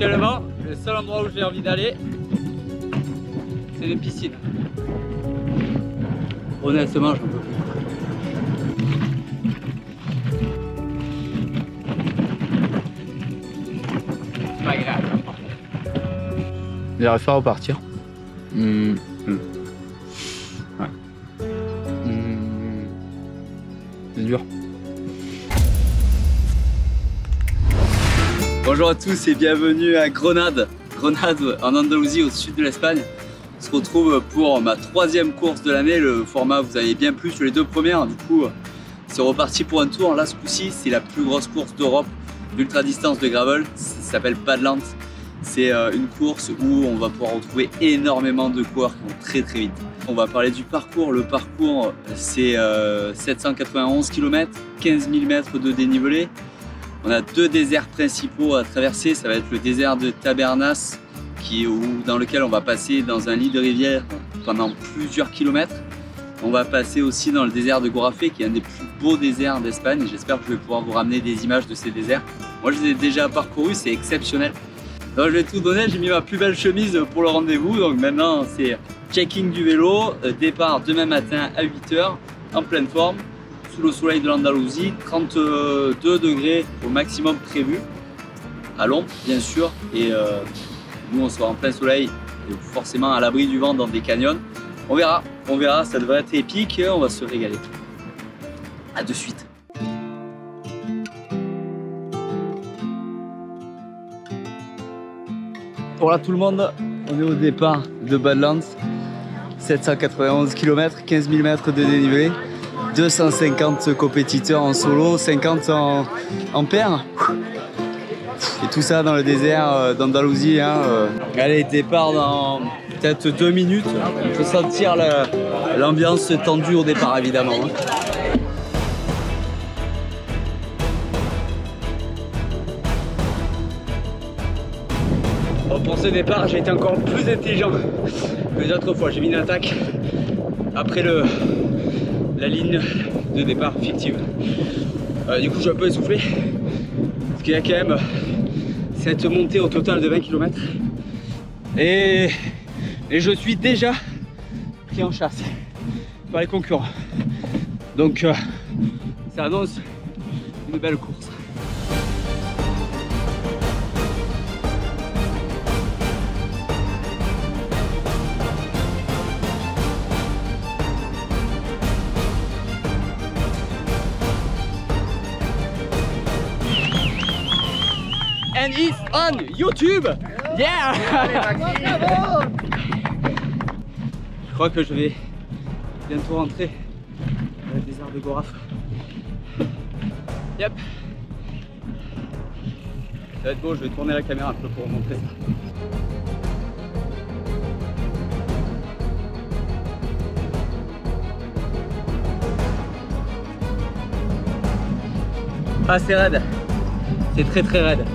Actuellement, le seul endroit où j'ai envie d'aller, c'est les piscines. Honnêtement, j'en peux plus. C'est pas agréable. J'arrive pas à repartir. Ouais. C'est dur. Bonjour à tous et bienvenue à Grenade. Grenade en Andalousie, au sud de l'Espagne. On se retrouve pour ma troisième course de l'année. Le format vous avez bien plu sur les deux premières. Du coup, c'est reparti pour un tour. Là, ce coup-ci, c'est la plus grosse course d'Europe d'ultra distance de gravel. Ça s'appelle Badlands. C'est une course où on va pouvoir retrouver énormément de coureurs qui vont très vite. On va parler du parcours. Le parcours, c'est 791 km, 15 000 mètres de dénivelé. On a deux déserts principaux à traverser. Ça va être le désert de Tabernas, dans lequel on va passer dans un lit de rivière pendant plusieurs kilomètres. On va passer aussi dans le désert de Gorafé, qui est un des plus beaux déserts d'Espagne. J'espère que je vais pouvoir vous ramener des images de ces déserts. Moi, je les ai déjà parcourus, c'est exceptionnel. Donc, je vais tout donner, j'ai mis ma plus belle chemise pour le rendez-vous. Donc maintenant, c'est checking du vélo, départ demain matin à 8 h, en pleine forme, sous le soleil de l'Andalousie, 32 degrés au maximum prévu, à l'ombre bien sûr, et nous on sera en plein soleil, et forcément à l'abri du vent dans des canyons. On verra, ça devrait être épique, on va se régaler. A de suite. Voilà tout le monde, on est au départ de Badlands, 791 km, 15 000 mètres de dénivelé, 250 compétiteurs en solo, 50 en paire. Et tout ça dans le désert d'Andalousie. Allez, départ dans peut-être 2 minutes. On peut sentir l'ambiance tendue au départ évidemment. Pour ce départ, j'ai été encore plus intelligent que les autres fois. J'ai mis une attaque après la ligne de départ fictive. Du coup, je suis un peu essoufflé parce qu'il y a quand même cette montée au total de 20 km et je suis déjà pris en chasse par les concurrents. Donc, ça annonce une belle course. And it's on YouTube! Yeah! Je crois que je vais bientôt rentrer dans le désert de Goraf. Yep! Ça va être beau, je vais tourner la caméra un peu pour vous montrer ça. Ah, c'est raide, c'est très raide.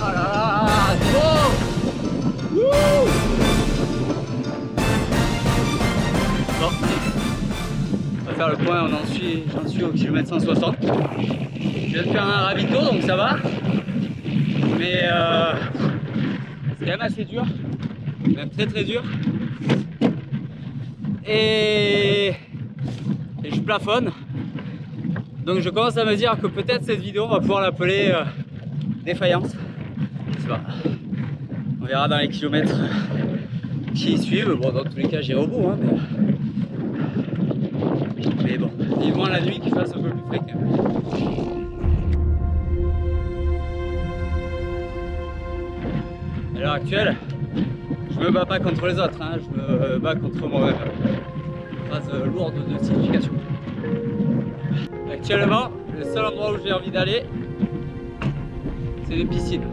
Oh là là, c'est beau! Wouh! Bon, on va faire le point, j'en suis au kilomètre 160. Je viens de faire un ravito donc ça va, mais c'est quand même assez dur, même très dur. Et je plafonne, donc je commence à me dire que peut-être cette vidéo on va pouvoir l'appeler défaillance. Je sais pas. On verra dans les kilomètres qui suivent. Bon, dans tous les cas j'irai au bout, mais bon, vivement la nuit qu'il fasse un peu plus frais quand même. À l'heure actuelle, je me bats pas contre les autres, je me bats contre moi-même. Phrase lourde de signification. Actuellement, le seul endroit où j'ai envie d'aller, c'est les piscines.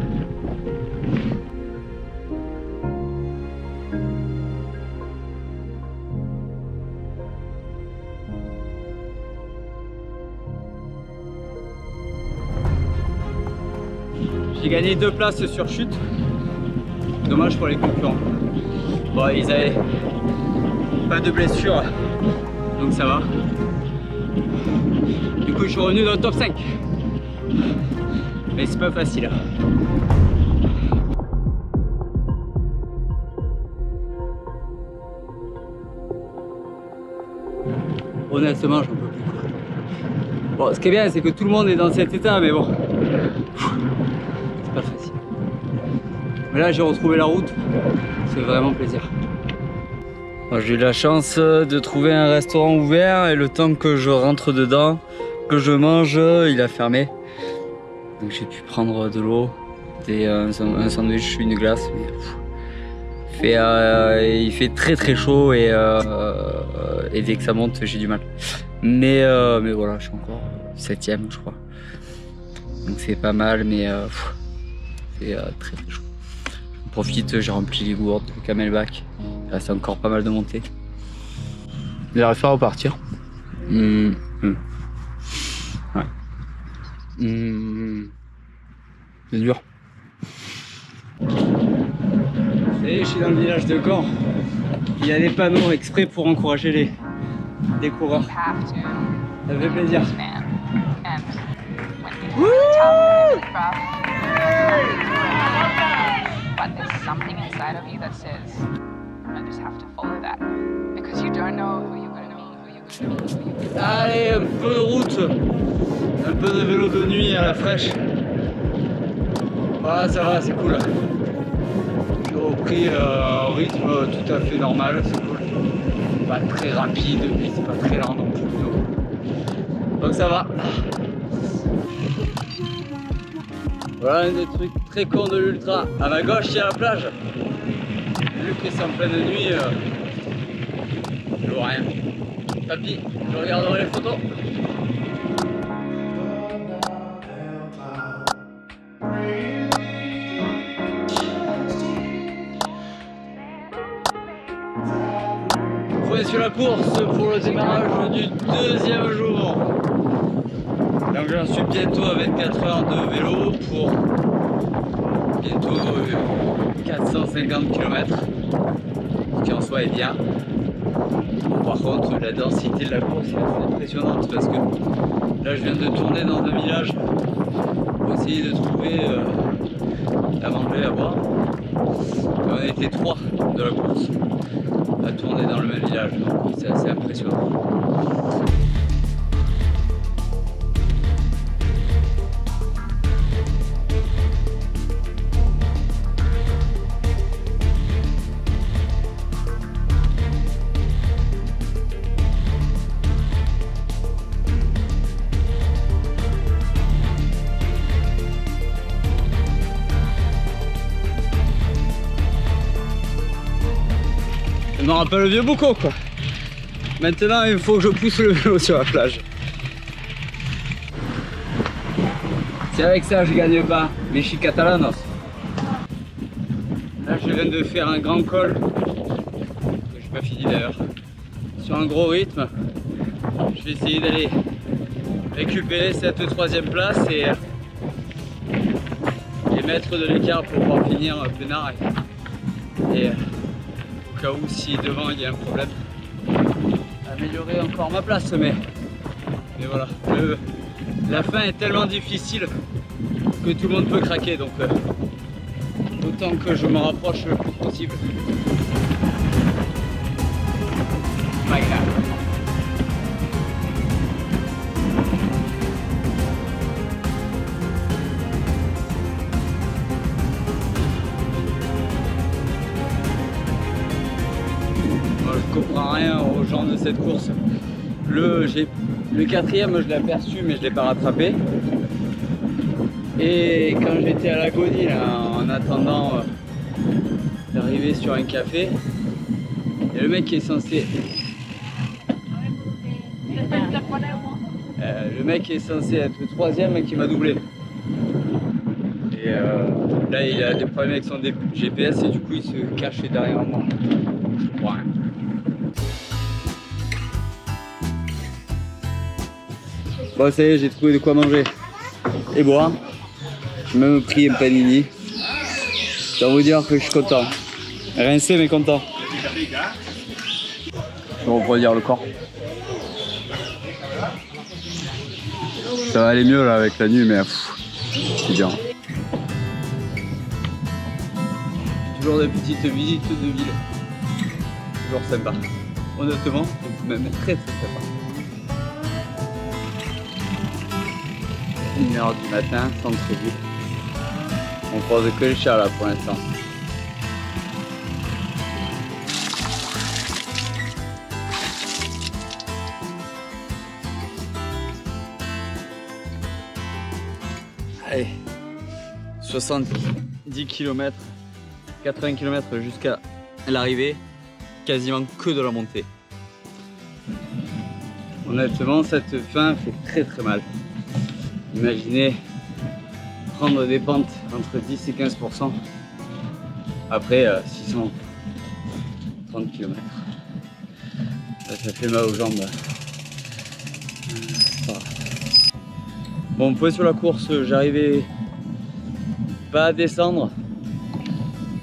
J'ai gagné 2 places sur chute. Dommage pour les concurrents. Bon, ils avaient pas de blessures, donc ça va. Du coup, je suis revenu dans le top 5. Mais c'est pas facile. Honnêtement, j'en peux plus. Bon, ce qui est bien, c'est que tout le monde est dans cet état, mais bon, c'est pas facile. Mais là, j'ai retrouvé la route, c'est vraiment plaisir. J'ai eu la chance de trouver un restaurant ouvert et le temps que je rentre dedans, que je mange, il a fermé. Donc j'ai pu prendre de l'eau, un sandwich, une glace. Mais, il fait très chaud et dès que ça monte, j'ai du mal. Mais voilà, je suis encore 7ème, je crois. Donc c'est pas mal, mais c'est très chaud. J'en profite, j'ai rempli les gourdes, le camelback. Il reste encore pas mal de montées. J'arrive pas à repartir. Ouais. C'est dur. Et je suis dans le village de Caen. Il y a des panneaux exprès pour encourager les coureurs. Ça fait plaisir. Allez, un peu de route, un peu de vélo de nuit à la fraîche. Voilà, ça va, c'est cool. J'ai repris un rythme tout à fait normal, c'est cool. Pas très rapide, mais c'est pas très lent non plus. Donc ça va. Voilà un des trucs très cons de l'ultra. À ma gauche, il y a la plage. Vu que c'est en pleine nuit, je vois rien. Papy, je regarderai les photos. On est sur la course pour le démarrage du 2e jour. Donc j'en suis bientôt à 24 heures de vélo pour bientôt 450 km. Ce qui en soi est bien. Par contre, la densité de la course est assez impressionnante parce que là je viens de tourner dans un village pour essayer de trouver à manger, à boire. Et on était 3 de la course à tourner dans le même village, donc c'est assez impressionnant. Je me rappelle le vieux Boucau quoi. Maintenant il faut que je pousse le vélo sur la plage. C'est avec ça que je gagne pas, mais je suis catalanos. Là je viens de faire un grand col, que j'ai pas fini d'ailleurs, sur un gros rythme. Je vais essayer d'aller récupérer cette 3e place et mettre de l'écart pour pouvoir finir peinard. Et au cas où si devant il y a un problème, améliorer encore ma place, mais voilà, la fin est tellement difficile que tout le monde peut craquer, donc autant que je me rapproche le plus possible. My God. Je comprends rien aux gens de cette course. Le 4e, je l'ai aperçu, mais je ne l'ai pas rattrapé. Et quand j'étais à l'agonie, en attendant d'arriver sur un café, il y a le mec qui est censé... le mec qui est censé être le 3e qui m'a doublé. Et là, il a des problèmes avec son GPS et du coup, il se cache derrière moi. Je comprends rien. Bon, ça y est, j'ai trouvé de quoi manger et boire. J'ai même pris un panini. Je dois vous dire que je suis content. Rincé mais content. Je vais refroidir le corps. Ça va aller mieux là avec la nuit, mais C'est bien. Toujours des petites visites de ville. Toujours sympa. Honnêtement, même très sympa. 1h du matin, centre-ville. On croise que les chats là pour l'instant. Allez, 70 km, 80 km jusqu'à l'arrivée, quasiment que de la montée. Honnêtement, cette fin fait très mal. Imaginez prendre des pentes entre 10 et 15%. Après 630 km. Ça fait mal aux jambes. Bon, point sur la course, j'arrivais pas à descendre.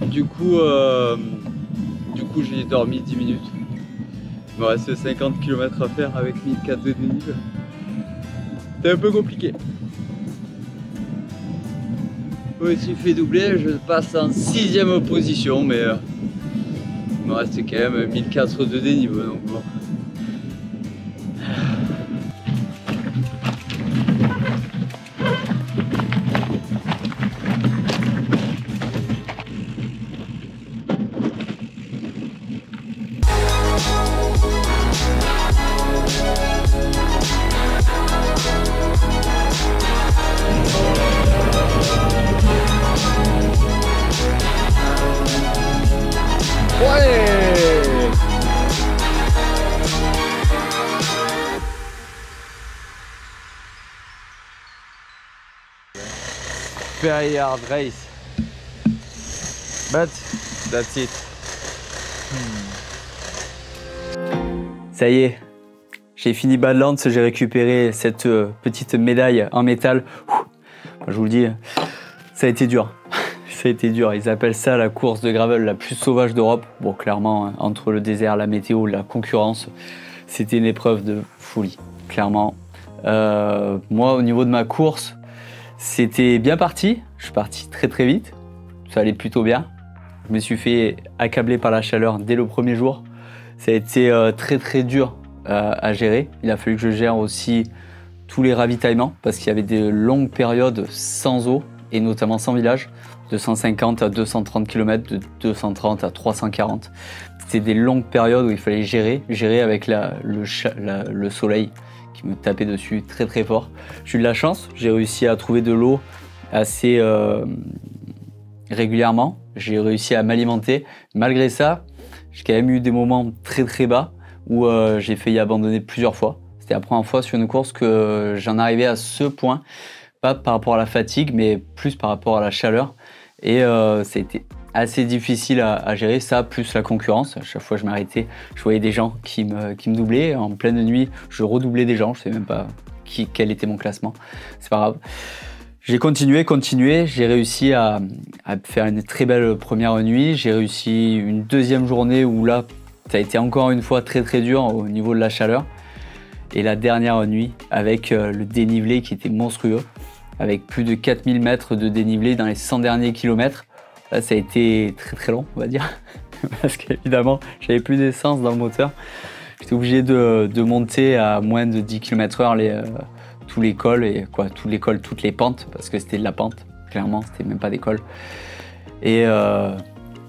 Du coup j'ai dormi 10 minutes. Il me reste 50 km à faire avec 1004 de dénivelé. C'est un peu compliqué. Je me suis fait doubler, je passe en 6ème position, mais il me reste quand même 1004 de dénivelé. Donc bon. Very hard race, but that's it. Ça y est, j'ai fini Badlands, j'ai récupéré cette petite médaille en métal. Je vous le dis, ça a été dur. Ça a été dur. Ils appellent ça la course de gravel la plus sauvage d'Europe. Bon, clairement, entre le désert, la météo, la concurrence, c'était une épreuve de folie, clairement. Moi, au niveau de ma course, c'était bien parti. Je suis parti très vite. Ça allait plutôt bien. Je me suis fait accabler par la chaleur dès le premier jour. Ça a été très dur à gérer. Il a fallu que je gère aussi tous les ravitaillements parce qu'il y avait des longues périodes sans eau et notamment sans village, de 150 à 230 km, de 230 à 340. C'était des longues périodes où il fallait gérer avec le soleil qui me tapait dessus très fort. J'ai eu de la chance, j'ai réussi à trouver de l'eau assez régulièrement. J'ai réussi à m'alimenter. Malgré ça, j'ai quand même eu des moments très bas où j'ai failli abandonner plusieurs fois. C'était la première fois sur une course que j'en arrivais à ce point, pas par rapport à la fatigue, mais plus par rapport à la chaleur. Et ça a été assez difficile à gérer, ça, plus la concurrence. À chaque fois que je m'arrêtais, je voyais des gens qui me doublaient. En pleine nuit, je redoublais des gens. Je ne sais même pas quel était mon classement. C'est pas grave. J'ai continué. J'ai réussi à faire une très belle première nuit. J'ai réussi une deuxième journée où là, ça a été encore une fois très dur au niveau de la chaleur. Et la dernière nuit, avec le dénivelé qui était monstrueux, avec plus de 4000 mètres de dénivelé dans les 100 derniers kilomètres. Là, ça a été très long, on va dire, parce qu'évidemment, j'avais plus d'essence dans le moteur. J'étais obligé de monter à moins de 10 km/h tous les cols, et quoi, toutes les pentes, parce que c'était de la pente, clairement, c'était même pas des cols. Et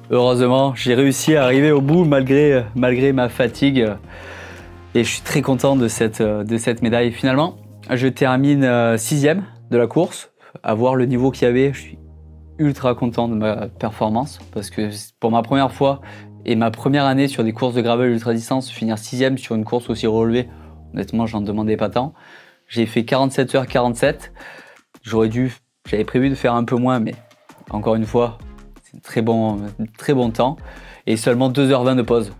heureusement, j'ai réussi à arriver au bout malgré ma fatigue. Et je suis très content de cette médaille. Finalement, je termine 6ème de la course. À voir le niveau qu'il y avait, je suis ultra content de ma performance parce que pour ma première fois et ma première année sur des courses de gravel ultra distance, finir 6ème sur une course aussi relevée, honnêtement, j'en demandais pas tant. J'ai fait 47h47. J'avais prévu de faire un peu moins, mais encore une fois, c'est très bon temps et seulement 2h20 de pause.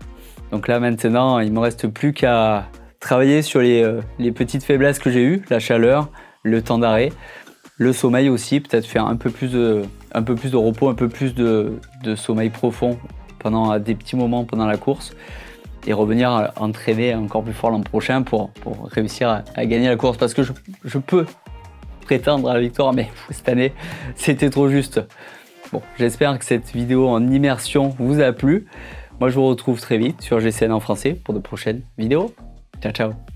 Donc là maintenant, il ne me reste plus qu'à travailler sur les petites faiblesses que j'ai eues, la chaleur, le temps d'arrêt, le sommeil aussi, peut-être faire un peu plus de repos, un peu plus de sommeil profond pendant des petits moments pendant la course et revenir à entraîner encore plus fort l'an prochain pour réussir à gagner la course parce que je peux prétendre à la victoire, mais cette année, c'était trop juste. Bon, j'espère que cette vidéo en immersion vous a plu. Moi, je vous retrouve très vite sur GCN en français pour de prochaines vidéos. Ciao, ciao.